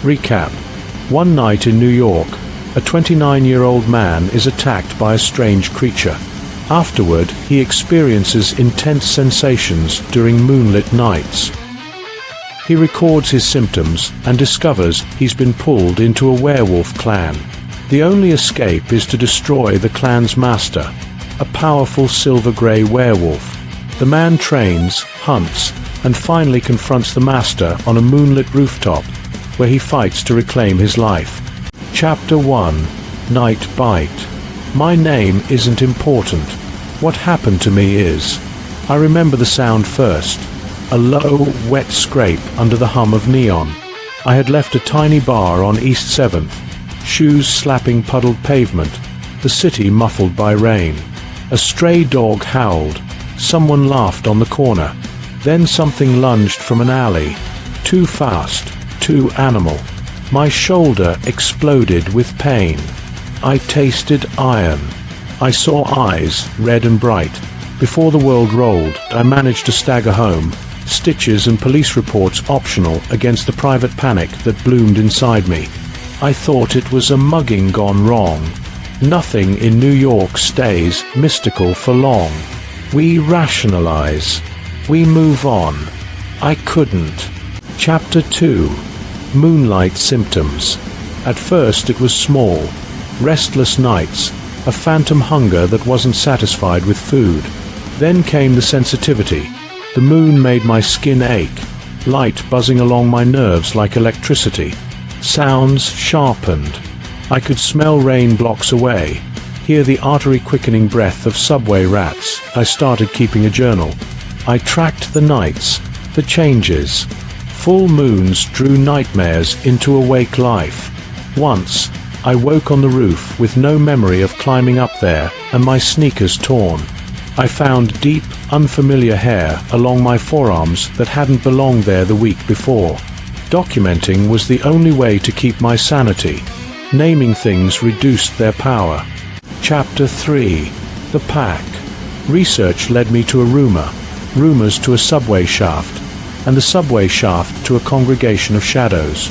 Recap. One night in New York, a 29-year-old man is attacked by a strange creature. Afterward, he experiences intense sensations during moonlit nights. He records his symptoms and discovers he's been pulled into a werewolf clan. The only escape is to destroy the clan's master, a powerful silver-gray werewolf. The man trains, hunts, and finally confronts the master on a moonlit rooftop, where he fights to reclaim his life. Chapter 1. Night Bite. My name isn't important. What happened to me is. I remember the sound first. A low, wet scrape under the hum of neon. I had left a tiny bar on East 7th. Shoes slapping puddled pavement. The city muffled by rain. A stray dog howled. Someone laughed on the corner. Then something lunged from an alley. Too fast, too animal. My shoulder exploded with pain. I tasted iron. I saw eyes, red and bright. Before the world rolled, I managed to stagger home, stitches and police reports optional against the private panic that bloomed inside me. I thought it was a mugging gone wrong. Nothing in New York stays mystical for long. We rationalize. We move on. I couldn't. Chapter 2. Moonlight Symptoms. At first it was small. Restless nights, a phantom hunger that wasn't satisfied with food. Then came the sensitivity. The moon made my skin ache, light buzzing along my nerves like electricity. Sounds sharpened. I could smell rain blocks away, hear the artery-quickening breath of subway rats. I started keeping a journal. I tracked the nights, the changes. Full moons drew nightmares into awake life. Once, I woke on the roof with no memory of climbing up there and my sneakers torn. I found deep, unfamiliar hair along my forearms that hadn't belonged there the week before. Documenting was the only way to keep my sanity. Naming things reduced their power. Chapter 3. The Pack. Research led me to a rumor. Rumors to a subway shaft. And the subway shaft to a congregation of shadows.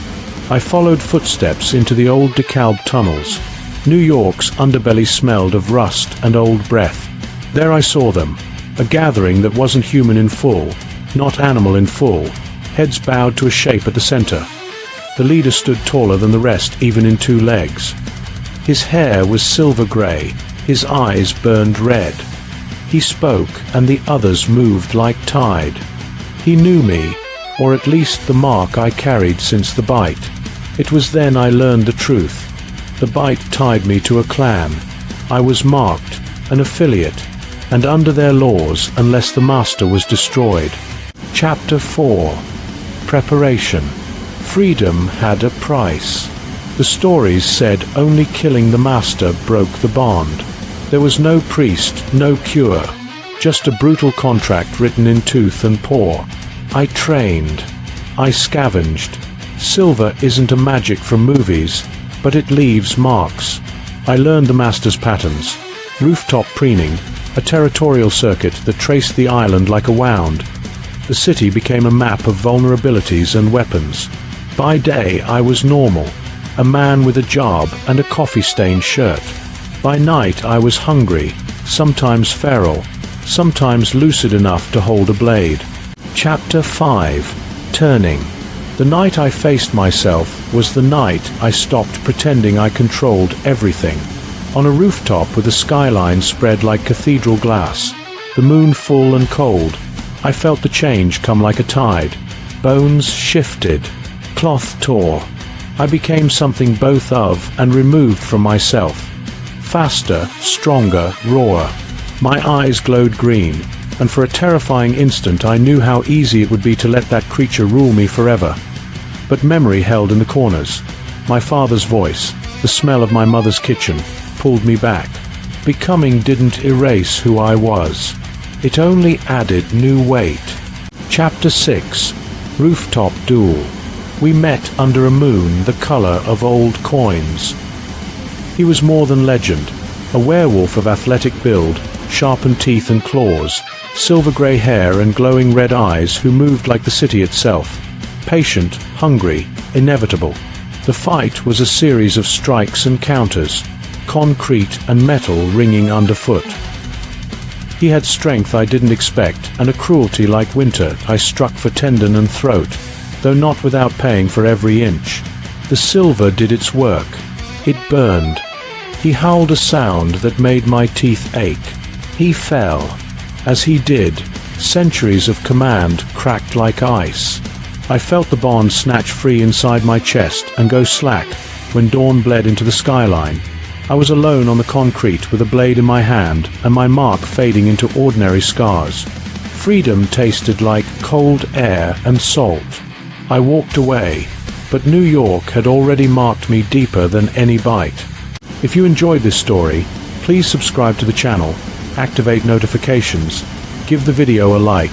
I followed footsteps into the old DeKalb tunnels. New York's underbelly smelled of rust and old breath. There I saw them, a gathering that wasn't human in full, not animal in full, heads bowed to a shape at the center. The leader stood taller than the rest, even in two legs. His hair was silver-gray, his eyes burned red. He spoke, and the others moved like tide. He knew me, or at least the mark I carried since the bite. It was then I learned the truth. The bite tied me to a clan. I was marked, an affiliate, and under their laws unless the master was destroyed. Chapter 4. Preparation. Freedom had a price. The stories said only killing the master broke the bond. There was no priest, no cure, just a brutal contract written in tooth and paw. I trained. I scavenged. Silver isn't a magic from movies, but it leaves marks. I learned the master's patterns. Rooftop preening, a territorial circuit that traced the island like a wound. The city became a map of vulnerabilities and weapons. By day I was normal, a man with a job and a coffee-stained shirt. By night I was hungry, sometimes feral, sometimes lucid enough to hold a blade. Chapter 5. Turning. The night I faced myself was the night I stopped pretending I controlled everything. On a rooftop with a skyline spread like cathedral glass, the moon full and cold, I felt the change come like a tide. Bones shifted. Cloth tore. I became something both of and removed from myself. Faster, stronger, rawer. My eyes glowed green, and for a terrifying instant I knew how easy it would be to let that creature rule me forever. But memory held in the corners. My father's voice, the smell of my mother's kitchen, pulled me back. Becoming didn't erase who I was. It only added new weight. Chapter 6. Rooftop Duel. We met under a moon the color of old coins. He was more than legend, a werewolf of athletic build, sharpened teeth and claws, silver-gray hair and glowing red eyes who moved like the city itself. Patient, hungry, inevitable. The fight was a series of strikes and counters, concrete and metal ringing underfoot. He had strength I didn't expect, and a cruelty like winter. I struck for tendon and throat, though not without paying for every inch. The silver did its work. It burned. He howled a sound that made my teeth ache. He fell. As he did, centuries of command cracked like ice. I felt the bond snatch free inside my chest and go slack when dawn bled into the skyline. I was alone on the concrete with a blade in my hand and my mark fading into ordinary scars. Freedom tasted like cold air and salt. I walked away, but New York had already marked me deeper than any bite. If you enjoyed this story, please subscribe to the channel, activate notifications, give the video a like,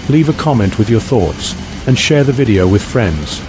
leave a comment with your thoughts, and share the video with friends.